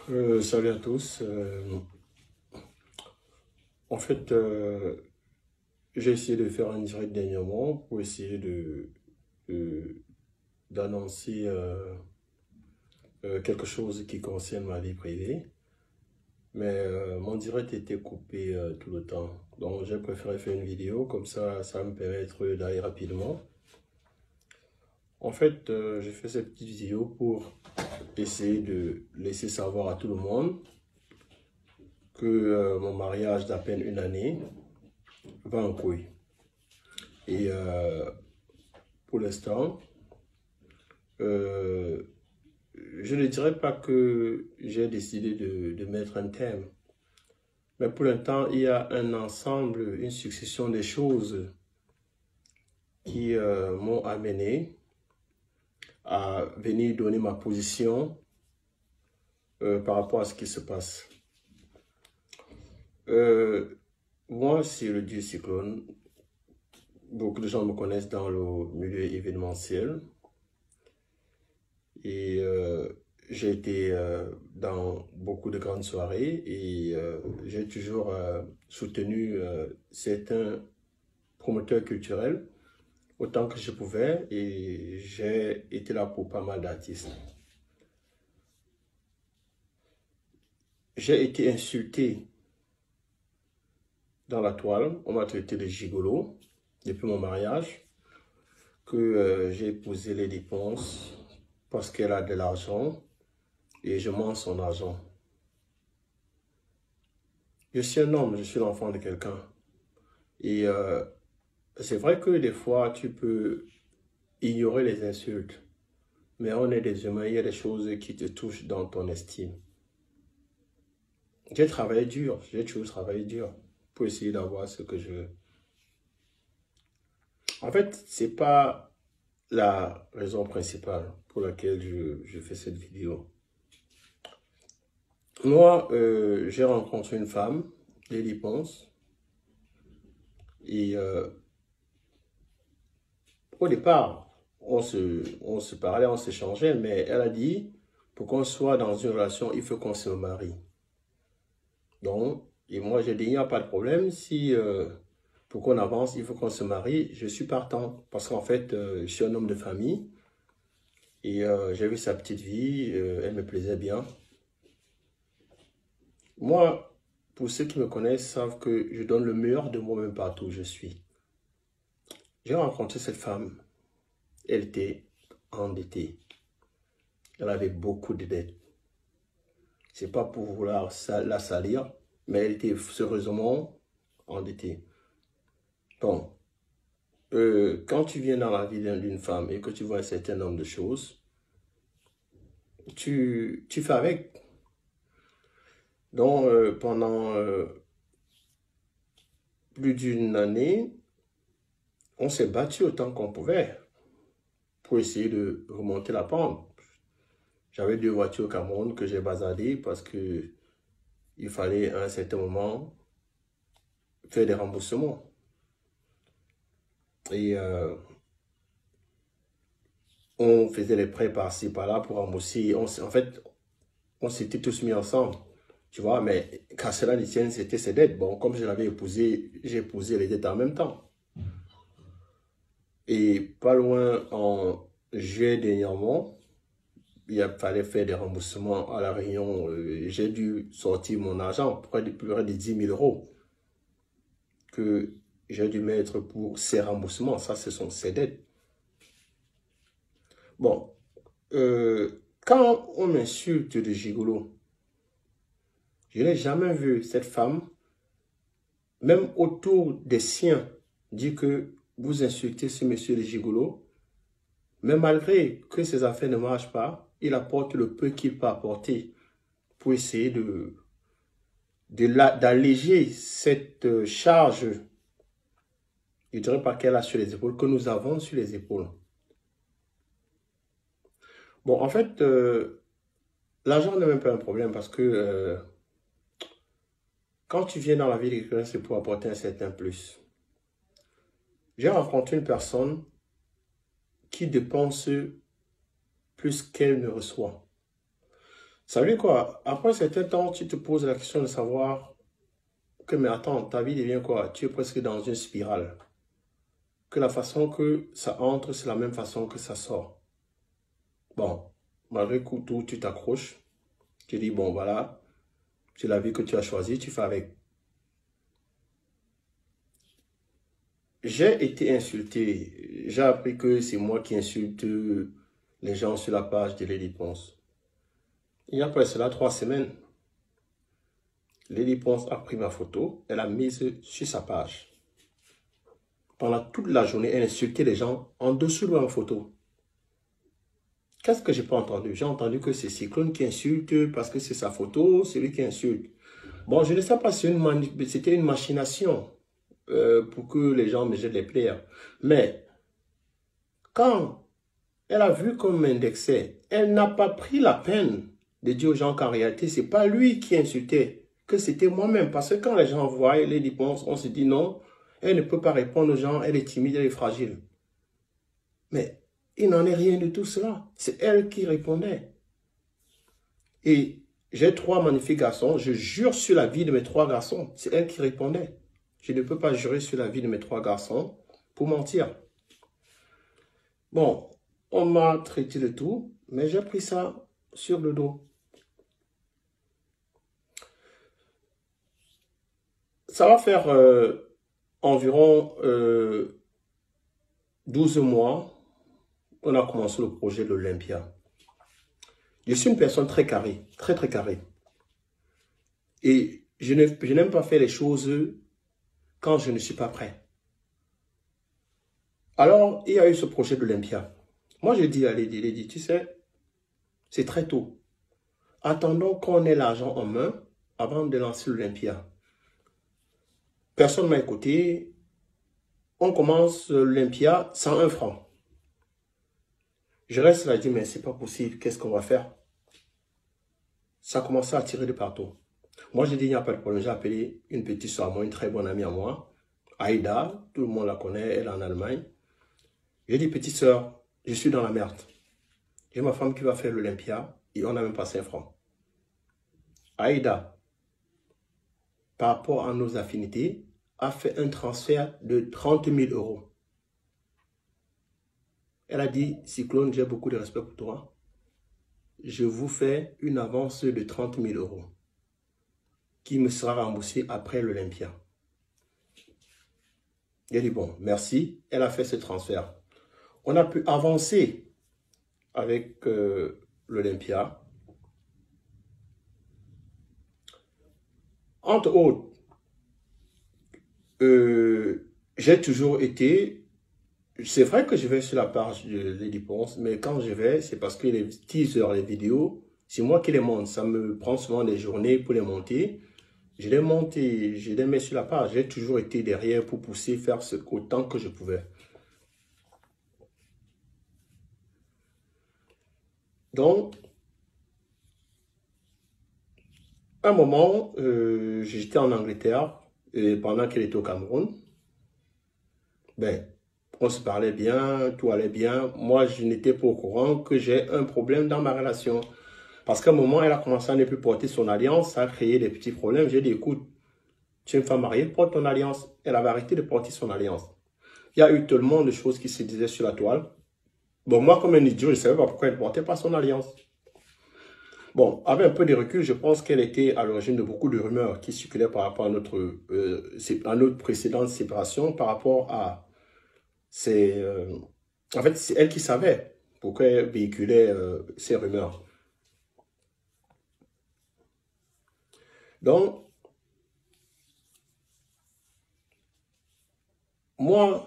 Salut à tous. En fait, j'ai essayé de faire un direct dernièrement pour essayer de- d'annoncer quelque chose qui concerne ma vie privée. Mais mon direct était coupé tout le temps. Donc j'ai préféré faire une vidéo, comme ça va me permettre d'aller rapidement. En fait, j'ai fait cette petite vidéo pour essayer de laisser savoir à tout le monde que mon mariage d'à peine une année va en couille. Et pour l'instant, euh, je ne dirais pas que j'ai décidé de mettre un thème, mais pour l'instant, il y a un ensemble, une succession de choses qui m'ont amené à venir donner ma position par rapport à ce qui se passe. Euh, Moi, c'est le dieu cyclone. Beaucoup de gens me connaissent dans le milieu événementiel. Et j'ai été dans beaucoup de grandes soirées et j'ai toujours soutenu certains promoteurs culturels autant que je pouvais et j'ai été là pour pas mal d'artistes. J'ai été insulté dans la toile, on m'a traité de gigolo depuis mon mariage, que j'ai posé les dépenses parce qu'elle a de l'argent et je mange son argent. Je suis un homme, je suis l'enfant de quelqu'un. Et c'est vrai que des fois, tu peux ignorer les insultes, mais on est des humains, il y a des choses qui te touchent dans ton estime. J'ai travaillé dur, j'ai toujours travaillé dur pour essayer d'avoir ce que je veux. En fait, c'est pas la raison principale pour laquelle je fais cette vidéo. Moi, j'ai rencontré une femme, Lily Ponce, et au départ, on se parlait, on s'échangeait, mais elle a dit, pour qu'on soit dans une relation, il faut qu'on se marie. Donc, et moi j'ai dit, il n'y a pas de problème, si pour qu'on avance, il faut qu'on se marie, je suis partant. Parce qu'en fait, je suis un homme de famille, et j'ai vu sa petite vie, elle me plaisait bien. Moi, pour ceux qui me connaissent, savent que je donne le meilleur de moi-même partout où je suis. J'ai rencontré cette femme, elle était endettée, elle avait beaucoup de dettes. C'est pas pour vouloir la salir, mais elle était sérieusement endettée. Bon, quand tu viens dans la vie d'une femme et que tu vois un certain nombre de choses, tu fais avec. Donc, pendant plus d'une année, on s'est battu autant qu'on pouvait pour essayer de remonter la pente. J'avais deux voitures au Cameroun que j'ai basadées parce que il fallait à un certain moment faire des remboursements. Et on faisait les prêts par-ci, par-là pour rembourser. En fait, on s'était tous mis ensemble, tu vois, mais qu'à cela ne tienne, c'était ses dettes. Bon, comme je l'avais épousé, j'ai épousé les dettes en même temps. Et pas loin, en juillet dernièrement, fallait faire des remboursements à la Réunion. J'ai dû sortir mon argent, près de 10 000 euros, que j'ai dû mettre pour ces remboursements. Ça, ce sont ses dettes. Bon, quand on m'insulte de gigolo, je n'ai jamais vu cette femme, même autour des siens, dire que vous insultez ce monsieur de gigolo, mais malgré que ses affaires ne marchent pas, il apporte le peu qu'il peut apporter pour essayer d'alléger cette charge, je ne dirais pas qu'elle a sur les épaules, que nous avons sur les épaules. Bon, en fait, l'argent n'est même pas un problème parce que quand tu viens dans la vie de quelqu'un, c'est pour apporter un certain plus. J'ai rencontré une personne qui dépense plus qu'elle ne reçoit. Ça veut dire quoi? Après un certain temps, tu te poses la question de savoir que, mais attends, ta vie devient quoi? Tu es presque dans une spirale. Que la façon que ça entre, c'est la même façon que ça sort. Bon, malgré tout, tu t'accroches. Tu dis, bon, voilà, c'est la vie que tu as choisie, tu fais avec. J'ai été insulté. J'ai appris que c'est moi qui insulte les gens sur la page de Lady Ponce. Il y a après cela 3 semaines, Lady Ponce a pris ma photo, elle a mise sur sa page. Pendant toute la journée, elle insultait les gens en dessous de ma photo. Qu'est-ce que j'ai pas entendu? J'ai entendu que c'est Cyclone qui insulte parce que c'est sa photo, c'est lui qui insulte. Bon, je ne sais pas si c'était une machination pour que les gens me jettent les pierres. Mais quand elle a vu qu'on m'indexait, elle n'a pas pris la peine de dire aux gens qu'en réalité, ce n'est pas lui qui insultait, que c'était moi-même. Parce que quand les gens voient les dépenses, on se dit non, elle ne peut pas répondre aux gens, elle est timide, elle est fragile. Mais il n'en est rien de tout cela. C'est elle qui répondait. Et j'ai 3 magnifiques garçons. Je jure sur la vie de mes 3 garçons. C'est elle qui répondait. Je ne peux pas jurer sur la vie de mes 3 garçons pour mentir. Bon, on m'a traité de tout, mais j'ai pris ça sur le dos. Ça va faire environ 12 mois qu'on a commencé le projet de l'Olympia. Je suis une personne très carrée, très très carrée. Et je n'aime pas faire les choses quand je ne suis pas prêt. Alors, il y a eu ce projet de l'Olympia. Moi, j'ai dit à Lady, tu sais, c'est très tôt. Attendons qu'on ait l'argent en main avant de lancer l'Olympia. Personne ne m'a écouté. On commence l'Olympia 101 francs. Je reste là et dis, mais c'est pas possible, qu'est-ce qu'on va faire? Ça a commencé à tirer de partout. Moi, j'ai dit, il n'y a pas de problème. J'ai appelé une petite soeur à moi, une très bonne amie à moi, Aïda, tout le monde la connaît, elle est en Allemagne. J'ai dit, petite soeur, je suis dans la merde. J'ai ma femme qui va faire l'Olympia et on n'a même pas 5 francs. Aïda, par rapport à nos affinités, a fait un transfert de 30 000 euros. Elle a dit, Cyclone, j'ai beaucoup de respect pour toi. Je vous fais une avance de 30 000 euros qui me sera remboursée après l'Olympia. J'ai dit, bon, merci. Elle a fait ce transfert. On a pu avancer avec l'Olympia. Entre autres, j'ai toujours été... C'est vrai que je vais sur la page de Lady Ponce, mais quand je vais, c'est parce que les teasers, les vidéos, c'est moi qui les monte. Ça me prend souvent des journées pour les monter. Je les monte et je les mets sur la page. J'ai toujours été derrière pour pousser, faire autant que je pouvais. Donc, à un moment, j'étais en Angleterre et pendant qu'elle était au Cameroun. Ben, on se parlait bien, tout allait bien. Moi, je n'étais pas au courant que j'ai un problème dans ma relation. Parce qu'à un moment, elle a commencé à ne plus porter son alliance, ça a créé des petits problèmes. J'ai dit, écoute, tu es une femme mariée, porte ton alliance. Elle avait arrêté de porter son alliance. Il y a eu tellement de choses qui se disaient sur la toile. Bon, moi, comme un idiot, je ne savais pas pourquoi elle ne portait pas son alliance. Bon, avec un peu de recul, je pense qu'elle était à l'origine de beaucoup de rumeurs qui circulaient par rapport à notre précédente séparation, par rapport à en fait, c'est elle qui savait pourquoi elle véhiculait ces rumeurs. Donc, moi,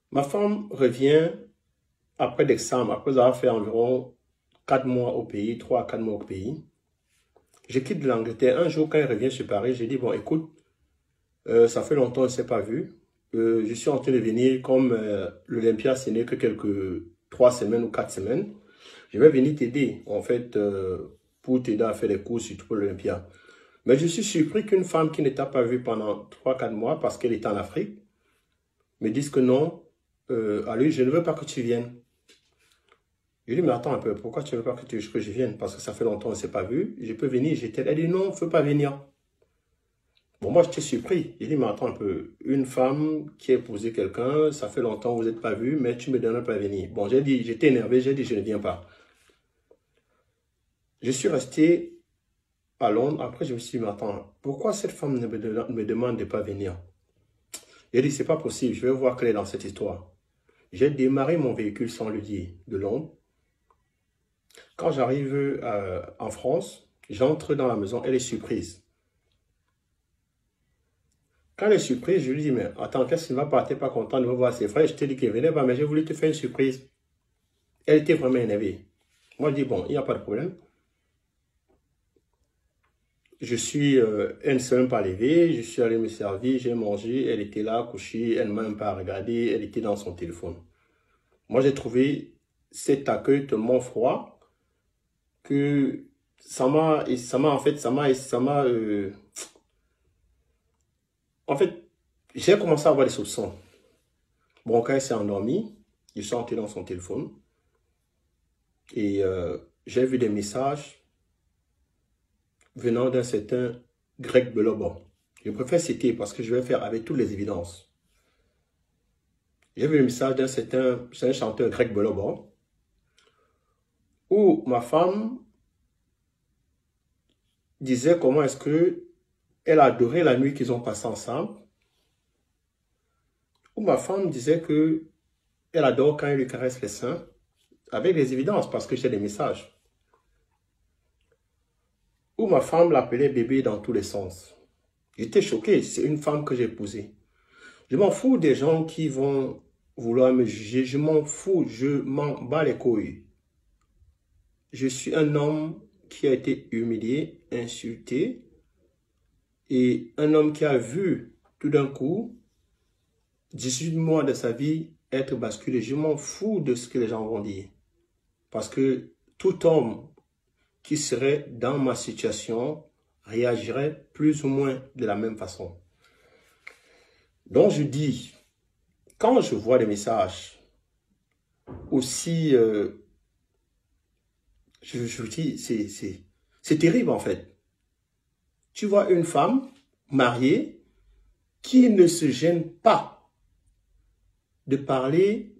ma femme revient après l'examen, après avoir fait environ 4 mois au pays, 3 à 4 mois au pays. Je quitte l'Angleterre. Un jour, quand elle revient sur Paris, j'ai dit, bon, écoute, ça fait longtemps qu'on ne s'est pas vu. Je suis en train de venir, comme l'Olympia, ce n'est que quelques 3 semaines ou 4 semaines. Je vais venir t'aider, en fait, pour t'aider à faire les cours, surtout pour l'Olympia. Mais je suis surpris qu'une femme qui ne t'a pas vu pendant 3-4 mois, parce qu'elle est en Afrique, me dise que non, allez, je ne veux pas que tu viennes. Je lui dis, mais attends un peu, pourquoi tu ne veux pas que je vienne? Parce que ça fait longtemps qu'on ne s'est pas vu. Je peux venir, j'étais là. Elle dit, non, il ne faut pas venir. Bon, moi, j'étais surpris. Il dit, mais attends un peu, une femme qui a épousé quelqu'un, ça fait longtemps que vous n'êtes pas vu, mais tu me donnes pas à venir. Bon, j'ai dit, j'étais énervé, j'ai dit, je ne viens pas. Je suis resté à Londres. Après, je me suis dit, mais attends, pourquoi cette femme me demande de ne pas venir? J'ai dit, c'est pas possible, je vais voir quelle est dans cette histoire. J'ai démarré mon véhicule sans lui dire de Londres. Quand j'arrive en France, j'entre dans la maison, elle est surprise. Quand elle est surprise, je lui dis, mais attends, qu'est-ce qui ne va pas? Tu n'es pas content de me voir ses frères? Je t'ai dit qu'il ne venait pas, mais j'ai voulu te faire une surprise. Elle était vraiment énervée. Moi, je dis, bon, il n'y a pas de problème. Je suis, elle ne s'est même pas levée, je suis allé me servir, j'ai mangé, elle était là, couchée, elle ne m'a même pas regardé, elle était dans son téléphone. Moi, j'ai trouvé cet accueil tellement froid que en fait, j'ai commencé à avoir des soupçons. Bon, quand elle s'est endormie, je suis entré dans son téléphone et j'ai vu des messages venant d'un certain Greg Belobon. Je préfère citer parce que je vais faire avec toutes les évidences. J'ai vu le message d'un certain chanteur Greg Belobon où ma femme disait comment est-ce que elle adorait la nuit qu'ils ont passée ensemble. Où ma femme disait que elle adore quand elle lui caresse les seins, avec des évidences parce que j'ai des messages. Où ma femme l'appelait bébé dans tous les sens. J'étais choqué, c'est une femme que j'ai épousée. Je m'en fous des gens qui vont vouloir me juger, je m'en fous, je m'en bats les couilles. Je suis un homme qui a été humilié, insulté, et un homme qui a vu tout d'un coup 18 mois de sa vie être basculé. Je m'en fous de ce que les gens vont dire. Parce que tout homme qui serait dans ma situation réagirait plus ou moins de la même façon. Donc je dis, quand je vois des messages aussi, je dis, c'est terrible en fait. Tu vois une femme mariée qui ne se gêne pas de parler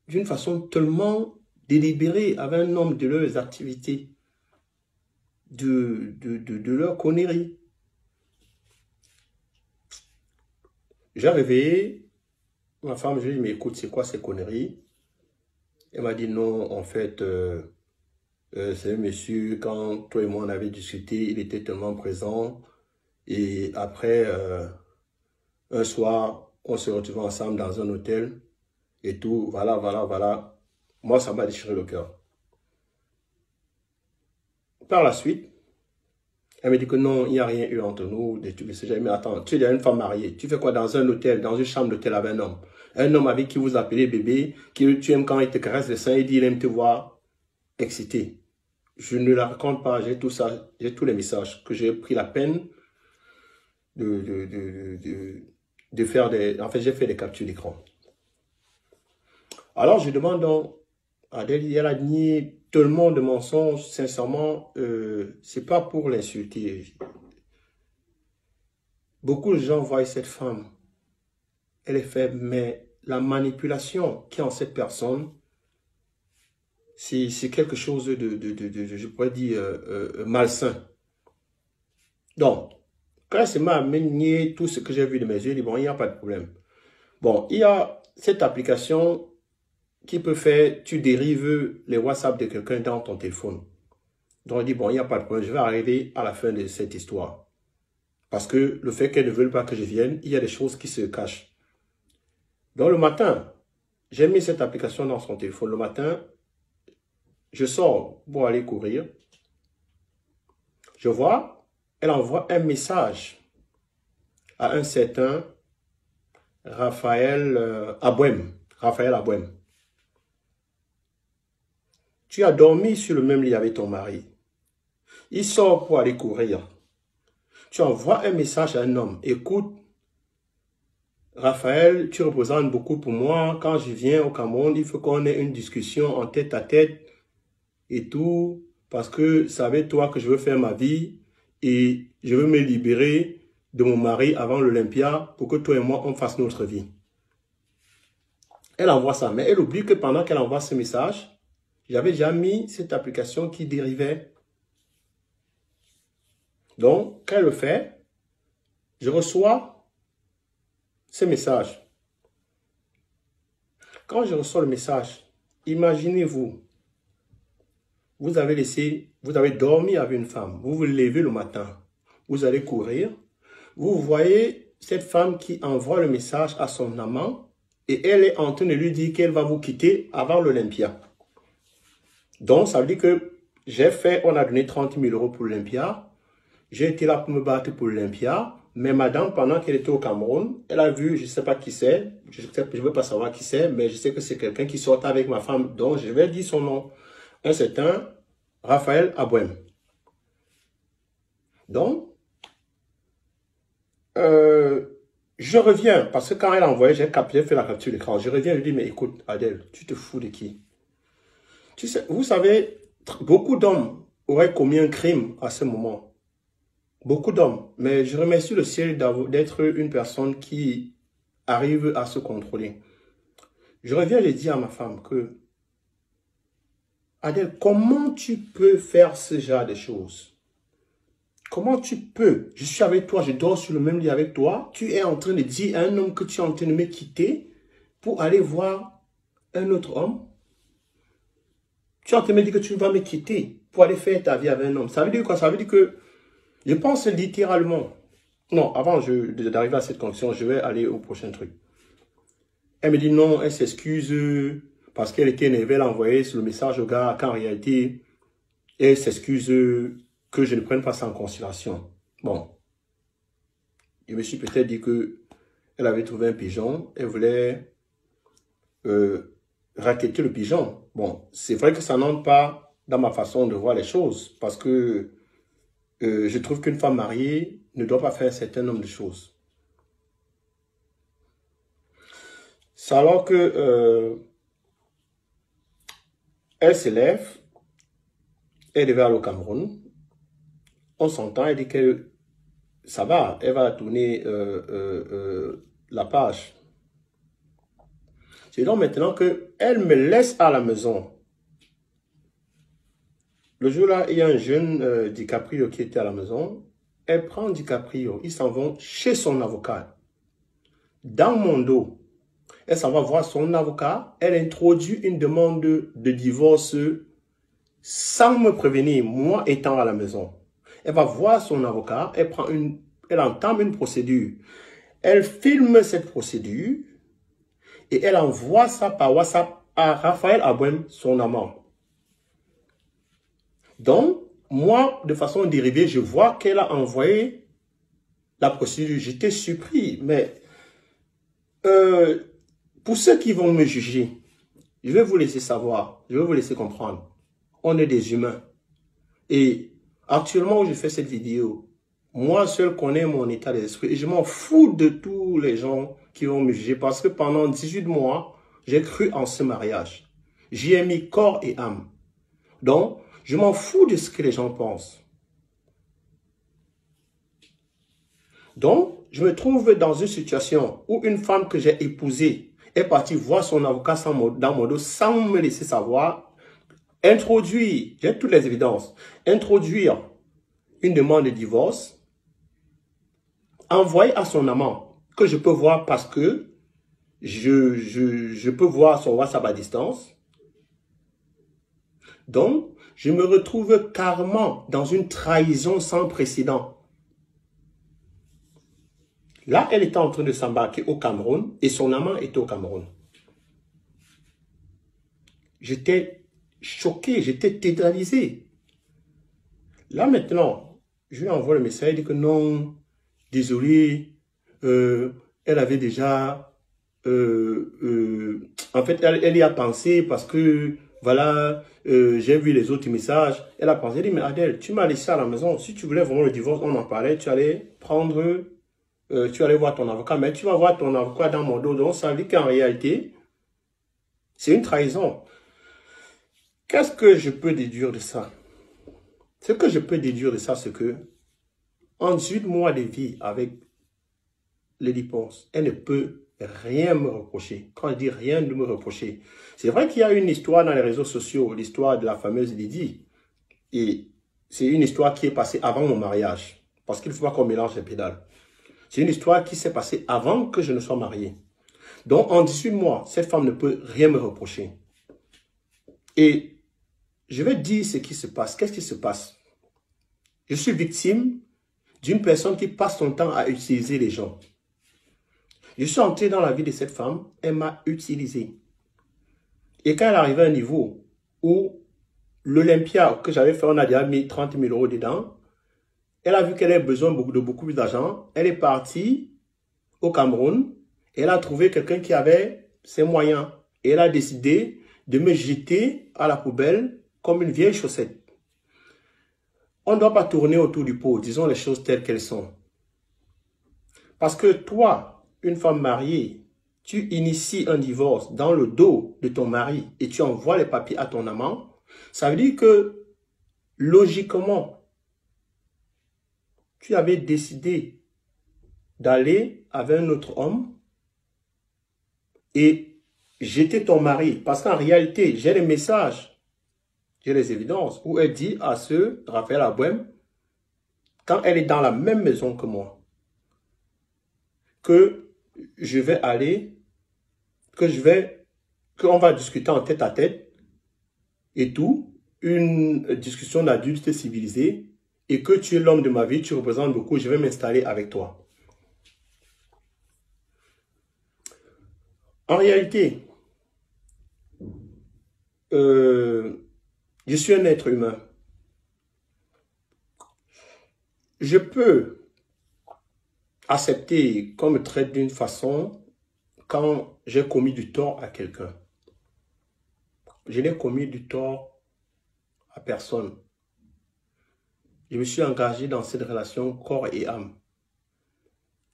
d'une façon tellement délibérée avec un homme de leurs activités, de leur connerie. J'ai réveillé ma femme, je lui ai dit, mais écoute, c'est quoi ces conneries? Elle m'a dit, non, en fait, c'est un monsieur, quand toi et moi on avait discuté, il était tellement présent. Et après, un soir, on se retrouvait ensemble dans un hôtel et tout, voilà, voilà, voilà. Moi, ça m'a déchiré le cœur. Par la suite, elle me dit que non, il n'y a rien eu entre nous. Mais attends, tu es une femme mariée. Tu fais quoi dans un hôtel, dans une chambre d'hôtel avec un homme? Un homme avec qui vous appelez bébé, qui tu aimes quand il te caresse les seins et dit il aime te voir excité. Je ne la raconte pas, j'ai tout ça, j'ai tous les messages que j'ai pris la peine de faire des... En fait, j'ai fait des captures d'écran. Alors, je demande donc à Adèle, elle a nié tellement de mensonges, sincèrement, c'est pas pour l'insulter. Beaucoup de gens voient cette femme, elle est faible, mais la manipulation qui est en cette personne, c'est quelque chose je pourrais dire, malsain. Donc, quand elle m'a amené tout ce que j'ai vu de mes yeux, il dit, bon, il n'y a pas de problème. Bon, il y a cette application qui peut faire, tu dérives les WhatsApp de quelqu'un dans ton téléphone. Donc, il dit, bon, il n'y a pas de problème, je vais arriver à la fin de cette histoire. Parce que le fait qu'elle ne veut pas que je vienne, il y a des choses qui se cachent. Donc, le matin, j'ai mis cette application dans son téléphone. Le matin, je sors pour aller courir. Je vois, elle envoie un message à un certain Raphaël Abouem. Raphaël Abouem. Tu as dormi sur le même lit avec ton mari. Il sort pour aller courir. Tu envoies un message à un homme. Écoute, Raphaël, tu représentes beaucoup pour moi. Quand je viens au Cameroun, il faut qu'on ait une discussion en tête à tête. et tout, parce que c'est avec toi que je veux faire ma vie et je veux me libérer de mon mari avant l'Olympia pour que toi et moi, on fasse notre vie. Elle envoie ça, mais elle oublie que pendant qu'elle envoie ce message, j'avais déjà mis cette application qui dérivait. Donc, quand elle le fait, je reçois ce message. Quand je reçois le message, imaginez-vous, vous avez dormi avec une femme, vous vous levez le matin, vous allez courir, vous voyez cette femme qui envoie le message à son amant et elle est en train de lui dire qu'elle va vous quitter avant l'Olympia. Donc, ça veut dire que on a donné 30 000 € pour l'Olympia. J'ai été là pour me battre pour l'Olympia. Mais madame, pendant qu'elle était au Cameroun, elle a vu, je ne sais pas qui c'est, je ne veux pas savoir qui c'est, mais je sais que c'est quelqu'un qui sort avec ma femme, donc je vais dire son nom. Un certain Raphaël Abouem. Donc, je reviens, parce que quand elle a envoyé, j'ai fait la capture d'écran. Je reviens et lui dis, mais écoute, Adèle, tu te fous de qui? Tu sais, vous savez, beaucoup d'hommes auraient commis un crime à ce moment. Beaucoup d'hommes. Mais je remercie le ciel d'être une personne qui arrive à se contrôler. Je reviens et dis à ma femme que, Adèle, comment tu peux faire ce genre de choses? Comment tu peux? Je suis avec toi, je dors sur le même lit avec toi. Tu es en train de dire à un homme que tu es en train de me quitter pour aller voir un autre homme. Tu es en train de me dire que tu vas me quitter pour aller faire ta vie avec un homme. Ça veut dire quoi? Ça veut dire que je pense littéralement. Non, avant d'arriver à cette conclusion, je vais aller au prochain truc. Elle me dit non, elle s'excuse parce qu'elle était énervée, elle a envoyé le message au gars qu'en réalité, elle s'excuse que je ne prenne pas ça en considération. Bon, je me suis peut-être dit que elle avait trouvé un pigeon, elle voulait raqueter le pigeon. Bon, c'est vrai que ça n'entre pas dans ma façon de voir les choses parce que je trouve qu'une femme mariée ne doit pas faire un certain nombre de choses. C'est alors que elle s'élève, elle devait aller au Cameroun. On s'entend, elle dit que ça va, elle va tourner la page. C'est donc maintenant qu'elle me laisse à la maison. Le jour-là, il y a un jeune DiCaprio qui était à la maison. Elle prend DiCaprio, ils s'en vont chez son avocat. Dans mon dos, elle s'en va voir son avocat. Elle introduit une demande de divorce sans me prévenir, moi étant à la maison. Elle va voir son avocat, elle entame une procédure. Elle filme cette procédure et elle envoie ça par WhatsApp à Raphaël Abouem, son amant. Donc, moi, de façon dérivée, je vois qu'elle a envoyé la procédure. J'étais surpris, mais pour ceux qui vont me juger, je vais vous laisser savoir, je vais vous laisser comprendre. On est des humains. Et actuellement où je fais cette vidéo, moi seul connais mon état d'esprit et je m'en fous de tous les gens qui vont me juger parce que pendant 18 mois, j'ai cru en ce mariage. J'y ai mis corps et âme. Donc, je m'en fous de ce que les gens pensent. Donc, je me trouve dans une situation où une femme que j'ai épousée est partie voir son avocat dans mon dos sans me laisser savoir, introduire, j'ai toutes les évidences, introduire une demande de divorce, envoyer à son amant, que je peux voir parce que je peux voir son WhatsApp à distance. Donc, je me retrouve carrément dans une trahison sans précédent. Là, elle était en train de s'embarquer au Cameroun et son amant était au Cameroun. J'étais choqué, j'étais tétanisé. Là maintenant, je lui envoie le message, il dit que non, désolé, elle avait déjà, en fait, elle y a pensé parce que, voilà, j'ai vu les autres messages. Elle a pensé, elle dit, mais Adèle, tu m'as laissé à la maison. Si tu voulais vraiment le divorce, on en parlait, tu allais prendre, tu allais voir ton avocat, mais tu vas voir ton avocat dans mon dos. Donc, ça veut dire qu'en réalité, c'est une trahison. Qu'est-ce que je peux déduire de ça? Ce que je peux déduire de ça, c'est que en 18 mois de vie avec Lady Ponce, elle ne peut rien me reprocher. Quand je dis rien de me reprocher, c'est vrai qu'il y a une histoire dans les réseaux sociaux, l'histoire de la fameuse Lydie. Et c'est une histoire qui est passée avant mon mariage. Parce qu'il ne faut pas qu'on mélange les pédales. C'est une histoire qui s'est passée avant que je ne sois marié. Donc, en 18 mois, cette femme ne peut rien me reprocher. Et je vais dire ce qui se passe. Qu'est-ce qui se passe? Je suis victime d'une personne qui passe son temps à utiliser les gens. Je suis entré dans la vie de cette femme, elle m'a utilisé. Et quand elle arrivait à un niveau où l'Olympia que j'avais fait, on a déjà mis 30 000 € dedans, elle a vu qu'elle avait besoin de beaucoup plus d'argent, elle est partie au Cameroun, et elle a trouvé quelqu'un qui avait ses moyens. Et elle a décidé de me jeter à la poubelle comme une vieille chaussette. On ne doit pas tourner autour du pot, disons les choses telles qu'elles sont. Parce que toi, une femme mariée, tu inities un divorce dans le dos de ton mari et tu envoies les papiers à ton amant, ça veut dire que, logiquement, tu avais décidé d'aller avec un autre homme et jeter ton mari. Parce qu'en réalité, j'ai les messages, j'ai les évidences où elle dit à ce Raphaël Abouem, quand elle est dans la même maison que moi, que je vais aller, qu'on va discuter en tête à tête et tout, une discussion d'adulte civilisé, et que tu es l'homme de ma vie, tu représentes beaucoup, je vais m'installer avec toi. En réalité, je suis un être humain. Je peux accepter qu'on me traite d'une façon quand j'ai commis du tort à quelqu'un. Je n'ai commis du tort à personne. Je me suis engagé dans cette relation corps et âme.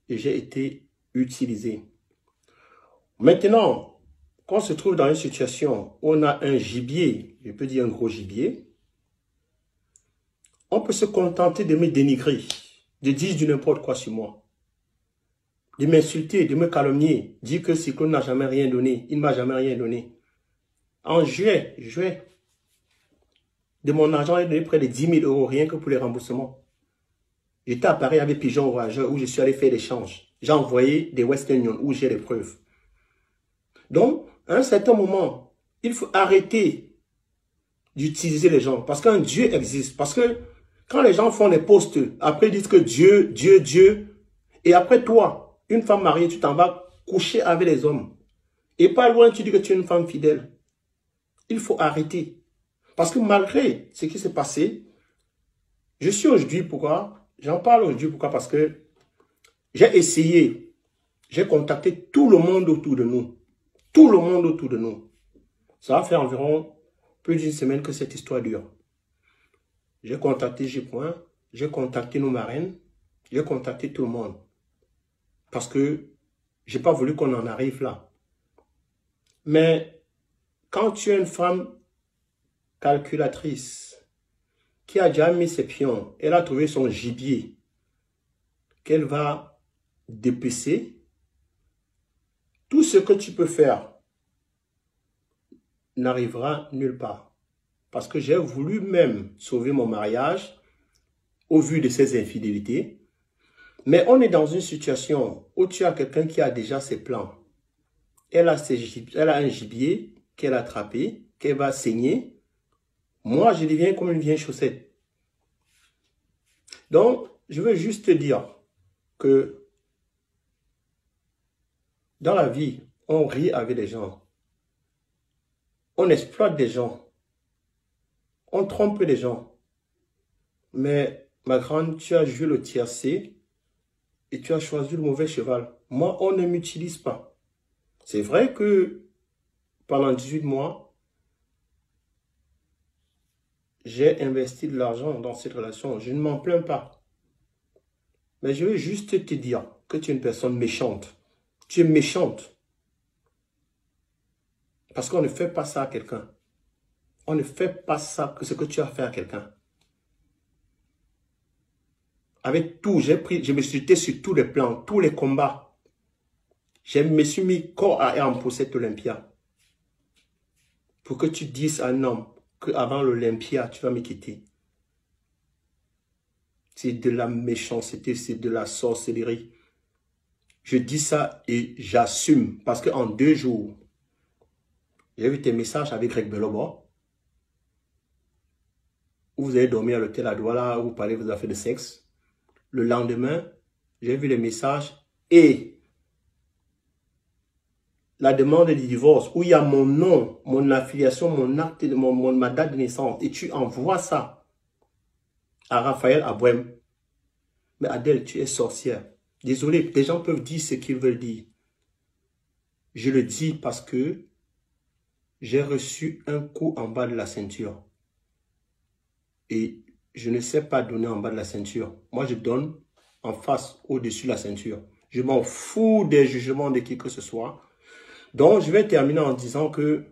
Et j'ai été utilisé. Maintenant, quand on se trouve dans une situation où on a un gibier, je peux dire un gros gibier, on peut se contenter de me dénigrer, de dire du n'importe quoi sur moi, de m'insulter, de me calomnier, dire que Cyclone n'a jamais rien donné, il ne m'a jamais rien donné. En juillet, de mon argent, j'ai donné près de 10 000 € rien que pour les remboursements. J'étais à Paris avec Pigeon Voyageur où je suis allé faire l'échange. J'ai envoyé des Western Union où j'ai les preuves. Donc, à un certain moment, il faut arrêter d'utiliser les gens parce qu'un Dieu existe. Parce que quand les gens font des posts, après ils disent que Dieu, Dieu, Dieu, et après toi, une femme mariée, tu t'en vas coucher avec les hommes. Et pas loin, tu dis que tu es une femme fidèle. Il faut arrêter. Parce que malgré ce qui s'est passé, je suis aujourd'hui, pourquoi? J'en parle aujourd'hui, pourquoi? Parce que j'ai essayé, j'ai contacté tout le monde autour de nous. Tout le monde autour de nous. Ça va faire environ plus d'une semaine que cette histoire dure. J'ai contacté J-Point, j'ai contacté nos marraines, j'ai contacté tout le monde. Parce que je n'ai pas voulu qu'on en arrive là. Mais quand tu es une femme calculatrice, qui a déjà mis ses pions, elle a trouvé son gibier, qu'elle va dépecer, tout ce que tu peux faire n'arrivera nulle part. Parce que j'ai voulu même sauver mon mariage au vu de ces infidélités. Mais on est dans une situation où tu as quelqu'un qui a déjà ses plans. Elle a un gibier qu'elle a attrapé, qu'elle va saigner. Moi, je deviens comme une vieille chaussette. Donc, je veux juste te dire que dans la vie, on rit avec les gens. On exploite des gens. On trompe les gens. Mais, ma grande, tu as joué le tiercé et tu as choisi le mauvais cheval. Moi, on ne m'utilise pas. C'est vrai que pendant 18 mois, j'ai investi de l'argent dans cette relation. Je ne m'en plains pas. Mais je veux juste te dire que tu es une personne méchante. Tu es méchante. Parce qu'on ne fait pas ça à quelqu'un. On ne fait pas ça, ce que tu as fait à quelqu'un. Avec tout, je me suis jeté sur tous les plans, tous les combats. Je me suis mis corps à âme pour cette Olympia. Pour que tu dises à un homme qu'avant l'Olympia, tu vas me quitter. C'est de la méchanceté, c'est de la sorcellerie. Je dis ça et j'assume. Parce qu'en 2 jours, j'ai vu tes messages avec Greg Belobo. Où vous avez dormi à l'hôtel à Douala, où vous parlez de vos affaires de sexe. Le lendemain, j'ai vu les messages et la demande de divorce, où il y a mon nom, mon affiliation, mon acte, ma date de naissance. Et tu envoies ça à Raphaël Abouem. Mais Adèle, tu es sorcière. Désolé, les gens peuvent dire ce qu'ils veulent dire. Je le dis parce que j'ai reçu un coup en bas de la ceinture. Et je ne sais pas donner en bas de la ceinture. Moi, je donne en face, au-dessus de la ceinture. Je m'en fous des jugements de qui que ce soit. Donc, je vais terminer en disant que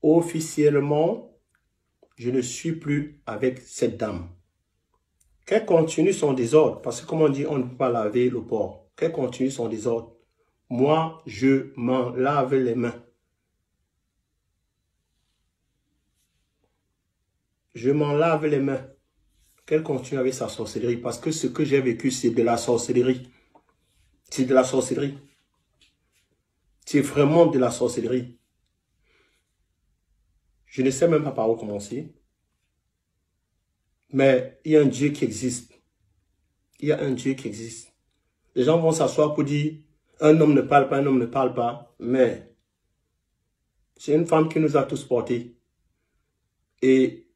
officiellement, je ne suis plus avec cette dame. Qu'elle continue son désordre, parce que comme on dit, on ne peut pas laver le porc. Qu'elle continue son désordre. Moi, je m'en lave les mains. Je m'en lave les mains. Qu'elle continue avec sa sorcellerie, parce que ce que j'ai vécu, c'est de la sorcellerie. C'est de la sorcellerie. C'est vraiment de la sorcellerie. Je ne sais même pas par où commencer. Mais il y a un Dieu qui existe. Il y a un Dieu qui existe. Les gens vont s'asseoir pour dire, un homme ne parle pas, un homme ne parle pas. Mais c'est une femme qui nous a tous portés. Et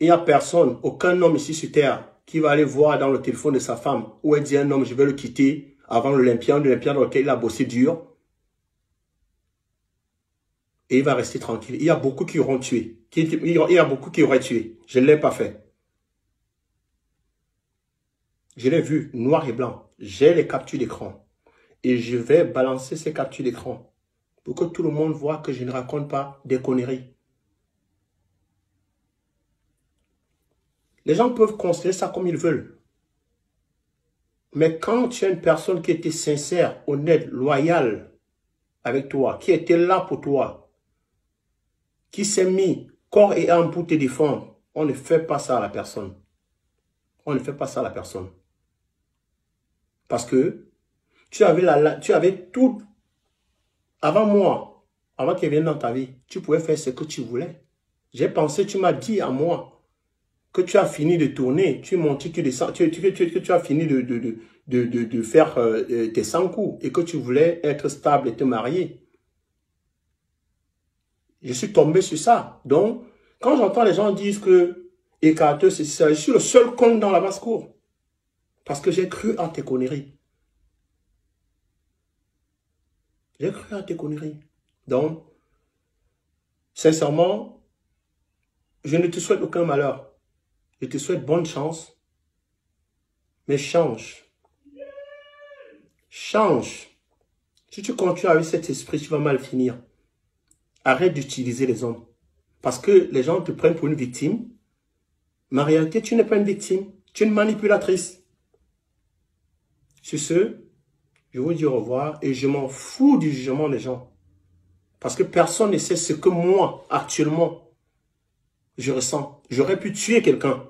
il n'y a personne, aucun homme ici sur terre, qui va aller voir dans le téléphone de sa femme, où elle dit un homme, je vais le quitter avant l'Olympia dans lequel il a bossé dur. Et il va rester tranquille. Il y a beaucoup qui auront tué. Il y a beaucoup qui auraient tué. Je ne l'ai pas fait. Je l'ai vu, noir et blanc. J'ai les captures d'écran. Et je vais balancer ces captures d'écran pour que tout le monde voit que je ne raconte pas des conneries. Les gens peuvent considérer ça comme ils veulent. Mais quand tu as une personne qui était sincère, honnête, loyale avec toi, qui était là pour toi, qui s'est mis corps et âme pour te défendre, on ne fait pas ça à la personne. On ne fait pas ça à la personne. Parce que tu avais tout, avant moi, avant qu'il vienne dans ta vie, tu pouvais faire ce que tu voulais. J'ai pensé, tu m'as dit à moi que tu as fini de tourner, tu montes, tu descends, tu as fini de faire tes 100 coups et que tu voulais être stable et te marier. Je suis tombé sur ça. Donc, quand j'entends les gens dire que écarteux, c'est ça, je suis le seul con dans la basse-cour. Parce que j'ai cru à tes conneries. J'ai cru à tes conneries. Donc, sincèrement, je ne te souhaite aucun malheur. Je te souhaite bonne chance. Mais change. Change. Si tu continues avec cet esprit, tu vas mal finir. Arrête d'utiliser les hommes. Parce que les gens te prennent pour une victime. Mais en réalité, tu n'es pas une victime. Tu es une manipulatrice. Sur ce, je vous dis au revoir et je m'en fous du jugement des gens. Parce que personne ne sait ce que moi, actuellement, je ressens. J'aurais pu tuer quelqu'un.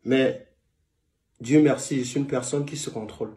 Mais Dieu merci, je suis une personne qui se contrôle.